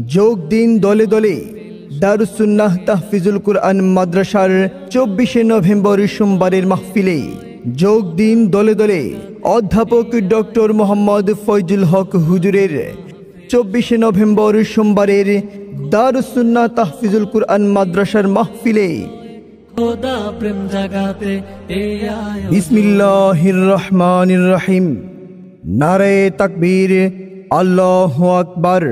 যোগ দিন দলে দলে দারুস সুন্নাহ তাহফিজুল কুরআন মাদ্রাসার 24শে নভেম্বর সোমবারের মাহফিলে যোগ দিন দলে দলে অধ্যাপক ডক্টর মোহাম্মদ ফয়জুল হক হুজুরের 24শে নভেম্বর সোমবারের দারুস সুন্নাহ তাহফিজুল কুরআন মাদ্রাসার মাহফিলে খোদা প্রেম জাগাতে বিসমিল্লাহির রহমানির রহিম। নারে তাকবীর, আল্লাহু আকবার।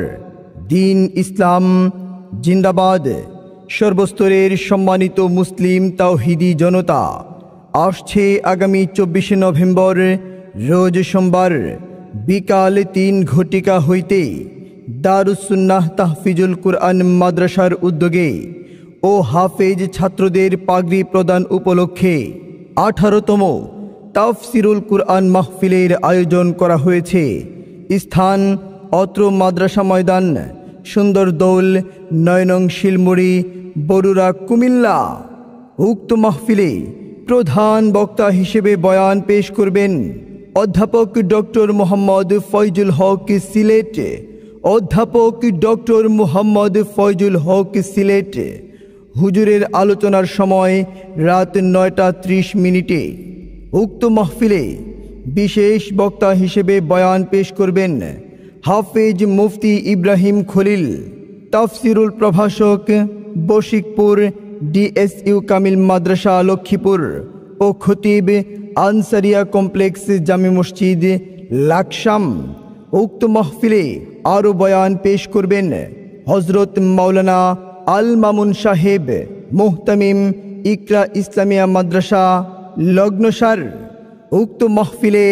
দিন ইসলাম জিন্দাবাদ। সর্বস্তরের সম্মানিত মুসলিম তাওহীদি জনতা, আসছে আগামী 24শে নভেম্বর রোজ সোমবার বিকাল 3 ঘটিকা হইতে দারুস সুন্নাহ তাহফিজুল কুরআন মাদ্রাসার উদ্যোগে ও হাফেজ ছাত্রদের পাগড়ি প্রদান উপলক্ষে 18তম তাফসিরুল কুরআন মাহফিলের আয়োজন করা হয়েছে। স্থান অত্র মাদ্রাসা ময়দান, সুন্দরদৌল, 9 নং শিলমুড়ি, বরুড়া, কুমিল্লা। উক্ত মাহফিলে প্রধান বক্তা হিসেবে বয়ান পেশ করবেন অধ্যাপক ডক্টর মোহাম্মদ ফয়জুল হক সিলেট। অধ্যাপক ডক্টর মোহাম্মদ ফয়জুল হক সিলেট হুজুরের আলোচনার সময় রাত 9টা 30 মিনিটে। উক্ত মাহফিলে বিশেষ বক্তা হিসেবে বয়ান পেশ করবেন হাফেজ মুফতি ইব্রাহিম খলিল, তাফসিরুল প্রভাষক, বশিকপুর ডিএসইউ কামিল মাদ্রাসা লক্ষ্মীপুর ও খতিব আনসারিয়া কমপ্লেক্স জামি মসজিদ লাকসাম। উক্ত মাহফিলে আরও বয়ান পেশ করবেন হজরত মাওলানা আল মামুন সাহেব, মুহতামিম ইকরা ইসলামিয়া মাদ্রাসা লগ্নসার। উক্ত মাহফিলে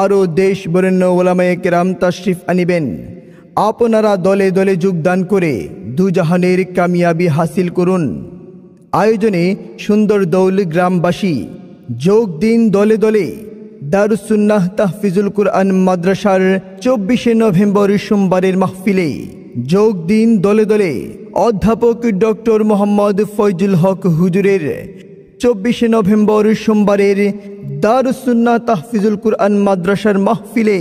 আরও দেশ বরেণ্য ওলামায়ে কেরাম তাশরিফ আনিবেন। আপনারা দলে দলে যোগদান করে দুজাহানের কামিয়াবি হাসিল করুন। আয়োজনে সুন্দরদৌল গ্রামবাসী। যোগ দিন দলে দলে দারুস সুন্নাহ তাহফিজুল কুরআন মাদ্রাসার 24শে নভেম্বর সোমবারের মাহফিলে যোগ দিন দলে দলে অধ্যাপক ডক্টর মোহাম্মদ ফয়জুল হক হুজুরের 24শে নভেম্বর সোমবারের দারুস সুন্নাহ তাহফিজুল কুরআন মাদ্রাসার মাহফিলে